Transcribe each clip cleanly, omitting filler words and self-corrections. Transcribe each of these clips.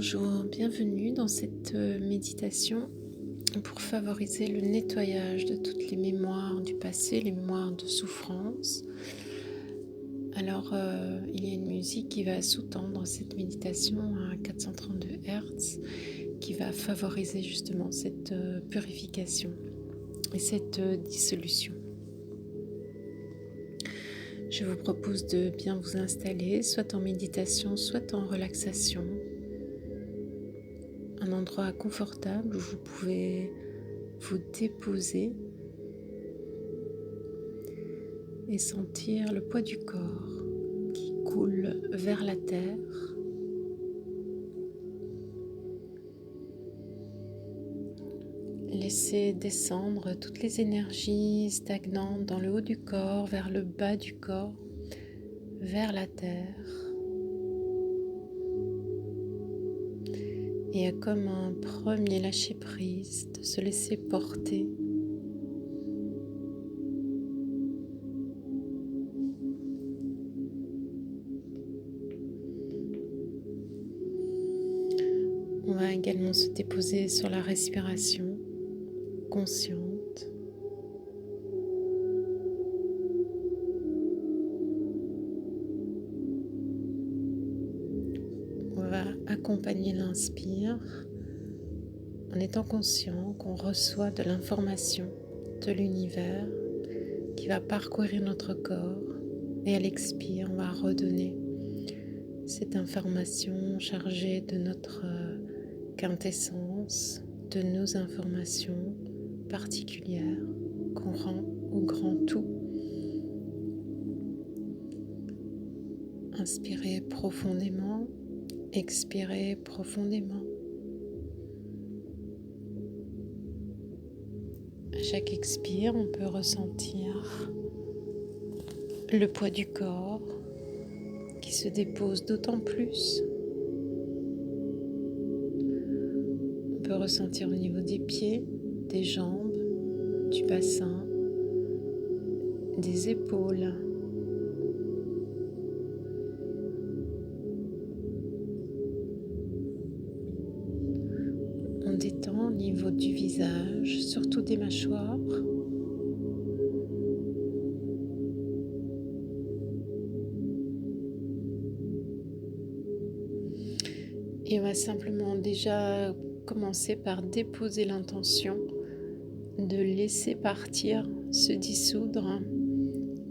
Bonjour, bienvenue dans cette méditation pour favoriser le nettoyage de toutes les mémoires du passé, les mémoires de souffrance. Alors, il y a une musique qui va sous-tendre cette méditation à 432 Hz qui va favoriser justement cette purification et cette dissolution. Je vous propose de bien vous installer, soit en méditation, soit en relaxation. Un endroit confortable où vous pouvez vous déposer et sentir le poids du corps qui coule vers la terre. Laissez descendre toutes les énergies stagnantes dans le haut du corps, vers le bas du corps, vers la terre. Et comme un premier lâcher-prise, de se laisser porter. On va également se déposer sur la respiration consciente. On va accompagner l'inspire en étant conscient qu'on reçoit de l'information de l'univers qui va parcourir notre corps, et à l'expire, on va redonner cette information chargée de notre quintessence, de nos informations particulières qu'on rend au grand tout. Inspirez profondément, expirez profondément. À chaque expire, on peut ressentir le poids du corps qui se dépose d'autant plus. On peut ressentir au niveau des pieds, des jambes, du bassin, des épaules. On détend au niveau du visage, surtout des mâchoires. Et on va simplement déjà commencer par déposer l'intention de laisser partir, se dissoudre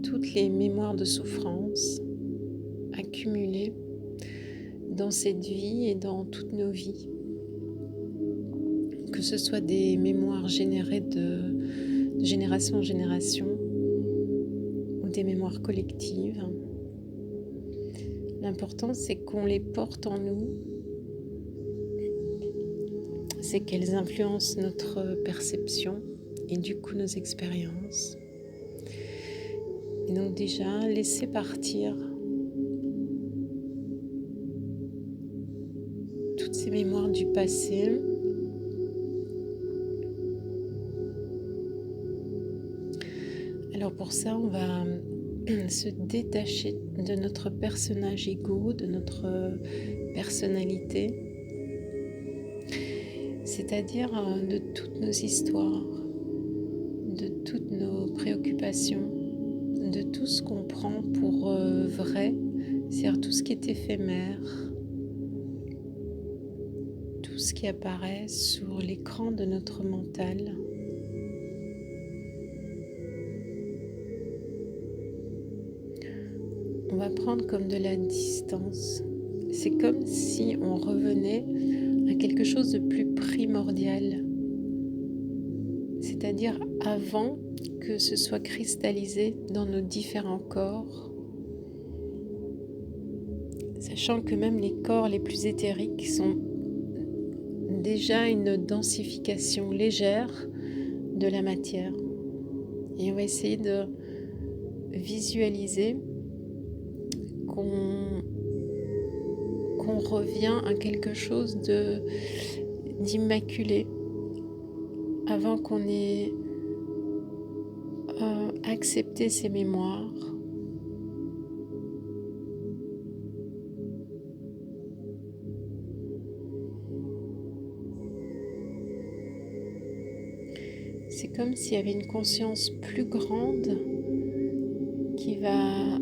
toutes les mémoires de souffrance accumulées dans cette vie et dans toutes nos vies. Que ce soit des mémoires générées de génération en génération ou des mémoires collectives. L'important, c'est qu'on les porte en nous, c'est qu'elles influencent notre perception et du coup nos expériences. Et donc déjà, laisser partir toutes ces mémoires du passé. Alors pour ça, on va se détacher de notre personnage égo, de notre personnalité, c'est-à-dire de toutes nos histoires, de toutes nos préoccupations, de tout ce qu'on prend pour vrai, c'est-à-dire tout ce qui est éphémère, tout ce qui apparaît sur l'écran de notre mental. On va prendre comme de la distance. C'est comme si on revenait à quelque chose de plus primordial, c'est-à-dire avant que ce soit cristallisé dans nos différents corps, sachant que même les corps les plus éthériques sont déjà une densification légère de la matière. Et on va essayer de visualiser qu'on revient à quelque chose d'immaculé avant qu'on ait accepté ces mémoires. C'est comme s'il y avait une conscience plus grande qui va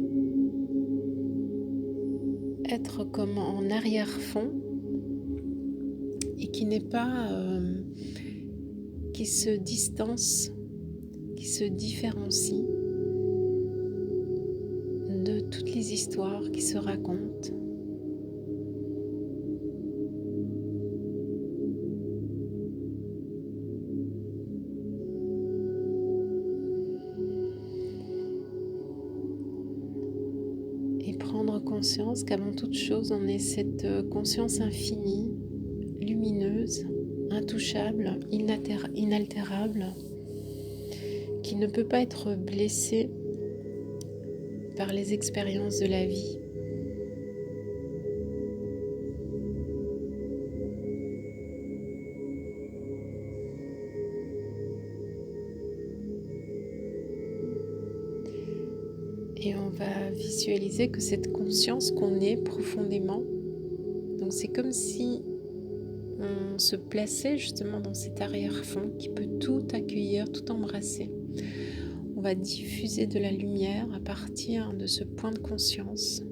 être comme en arrière-fond et qui n'est pas, qui se distance, qui se différencie de toutes les histoires qui se racontent. Et prendre conscience qu'avant toute chose, on est cette conscience infinie, lumineuse, intouchable, inaltérable, qui ne peut pas être blessée par les expériences de la vie. Et on va visualiser que cette conscience qu'on est profondément, donc c'est comme si on se plaçait justement dans cet arrière-fond qui peut tout accueillir, tout embrasser. On va diffuser de la lumière à partir de ce point de conscience.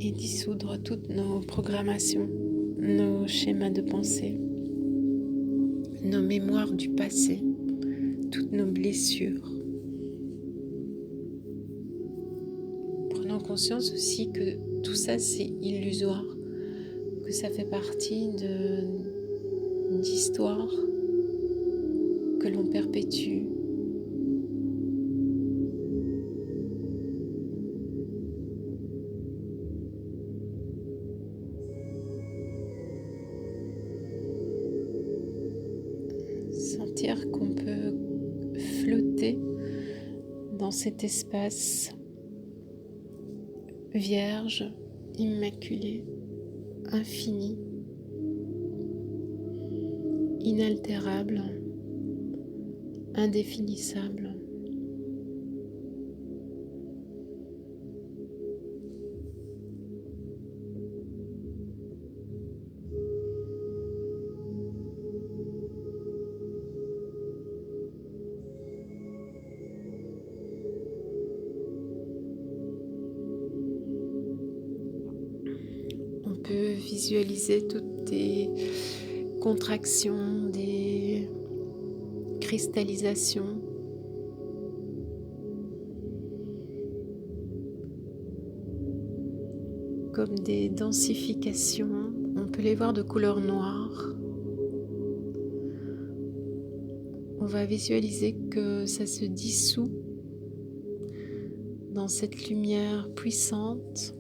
Et dissoudre toutes nos programmations, nos schémas de pensée, nos mémoires du passé, toutes nos blessures. Prenons conscience aussi que tout ça c'est illusoire, que ça fait partie d'histoires que l'on perpétue. Sentir qu'on peut flotter dans cet espace vierge, immaculé, infini, inaltérable, indéfinissable. On peut visualiser toutes des contractions, des cristallisations, comme des densifications. On peut les voir de couleur noire. On va visualiser que ça se dissout dans cette lumière puissante.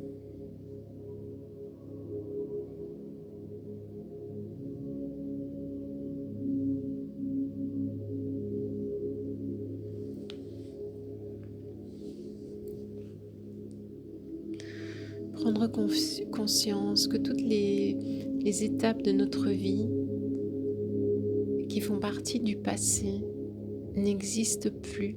Prendre conscience que toutes les étapes de notre vie qui font partie du passé n'existent plus.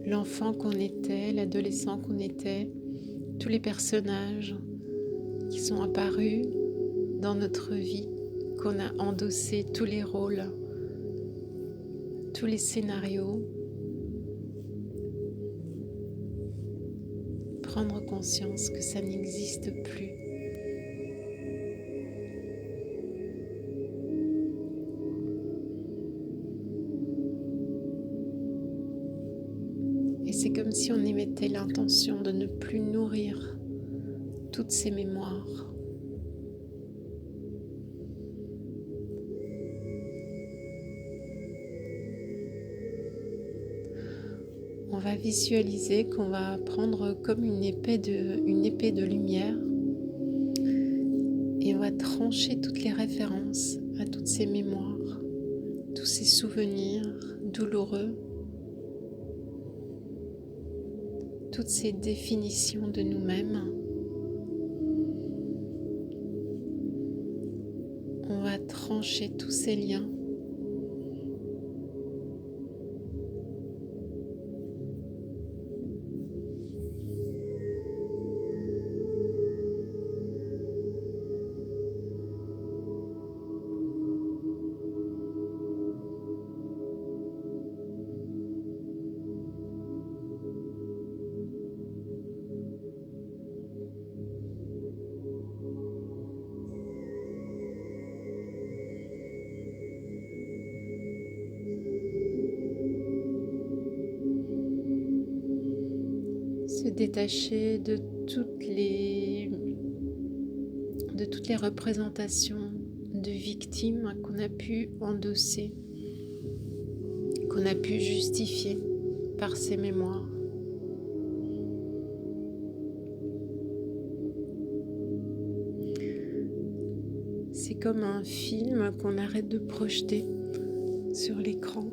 L'enfant qu'on était, l'adolescent qu'on était, tous les personnages qui sont apparus dans notre vie, qu'on a endossé tous les rôles, tous les scénarios. Prendre conscience que ça n'existe plus. Et c'est comme si on émettait l'intention de ne plus nourrir toutes ces mémoires. On va visualiser qu'on va prendre comme une épée de lumière et on va trancher toutes les références à toutes ces mémoires, tous ces souvenirs douloureux, toutes ces définitions de nous-mêmes. On va trancher déclencher tous ces liens. Se détacher de toutes les représentations de victimes qu'on a pu endosser, qu'on a pu justifier par ces mémoires. C'est comme un film qu'on arrête de projeter sur l'écran.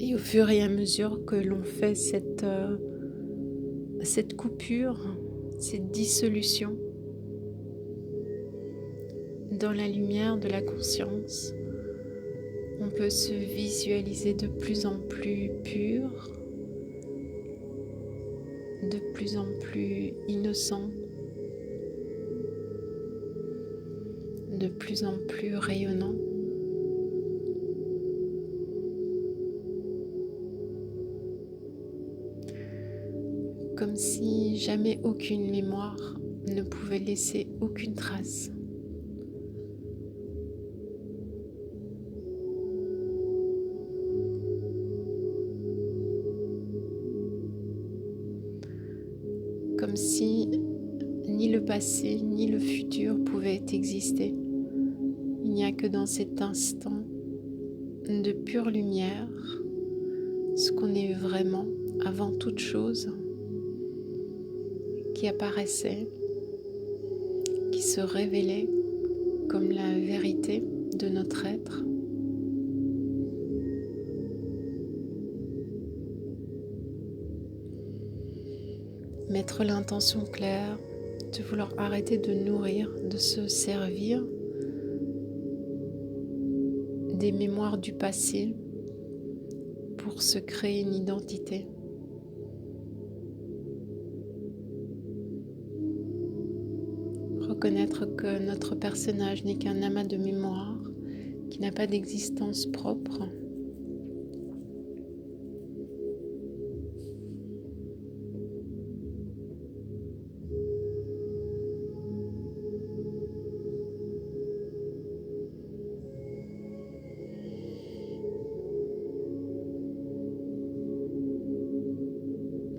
Et au fur et à mesure que l'on fait cette coupure, cette dissolution dans la lumière de la conscience, on peut se visualiser de plus en plus pur, de plus en plus innocent, de plus en plus rayonnant. Comme si jamais aucune mémoire ne pouvait laisser aucune trace. Comme si ni le passé ni le futur pouvaient exister. Il n'y a que dans cet instant de pure lumière, ce qu'on est vraiment avant toute chose, qui apparaissait, qui se révélait comme la vérité de notre être. Mettre l'intention claire de vouloir arrêter de nourrir, de se servir des mémoires du passé pour se créer une identité. Reconnaître que notre personnage n'est qu'un amas de mémoires qui n'a pas d'existence propre.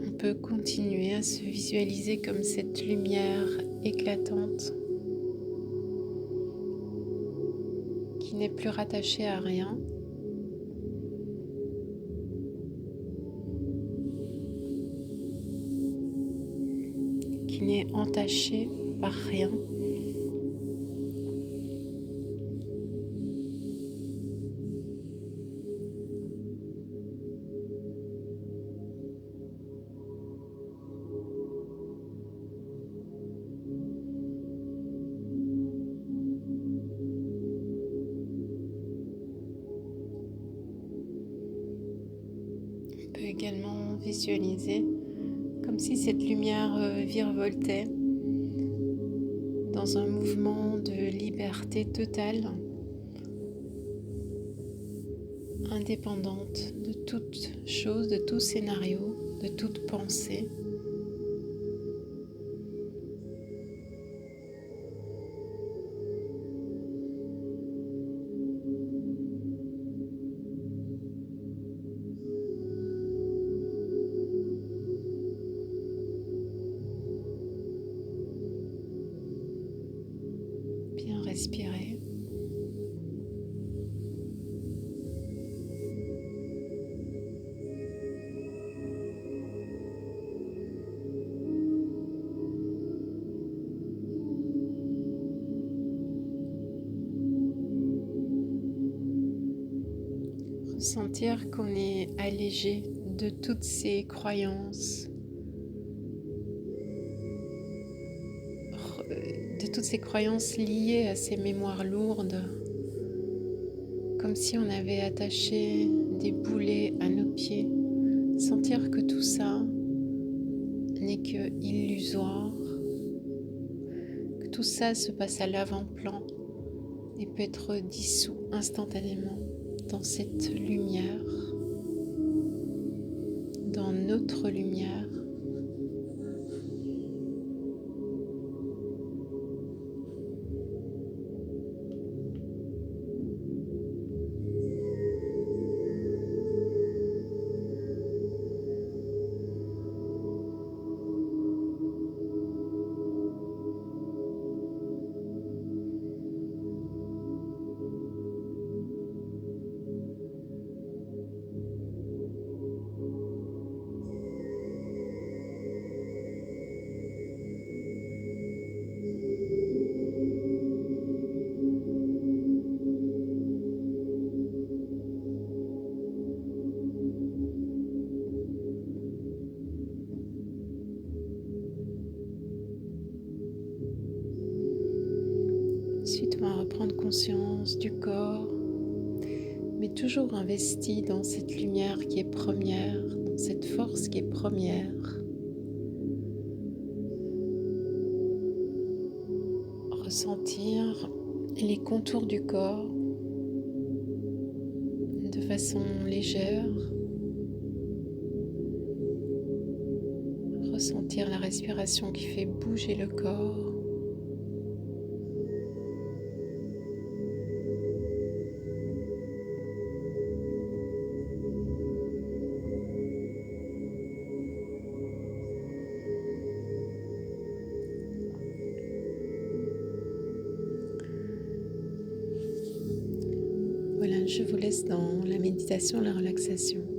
On peut continuer à se visualiser comme cette lumière éclatante qui n'est plus rattachée à rien, qui n'est entachée par rien. On peut également visualiser comme si cette lumière virevoltait dans un mouvement de liberté totale, indépendante de toute chose, de tout scénario, de toute pensée. Bien respirer. Ressentir qu'on est allégé de toutes ces croyances, toutes ces croyances liées à ces mémoires lourdes, comme si on avait attaché des boulets à nos pieds. Sentir que tout ça n'est que illusoire, que tout ça se passe à l'avant-plan et peut être dissous instantanément dans cette lumière, dans notre lumière. Ensuite, on va reprendre conscience du corps, mais toujours investi dans cette lumière qui est première, dans cette force qui est première. Ressentir les contours du corps de façon légère. Ressentir la respiration qui fait bouger le corps. Voilà, je vous laisse dans la méditation, la relaxation.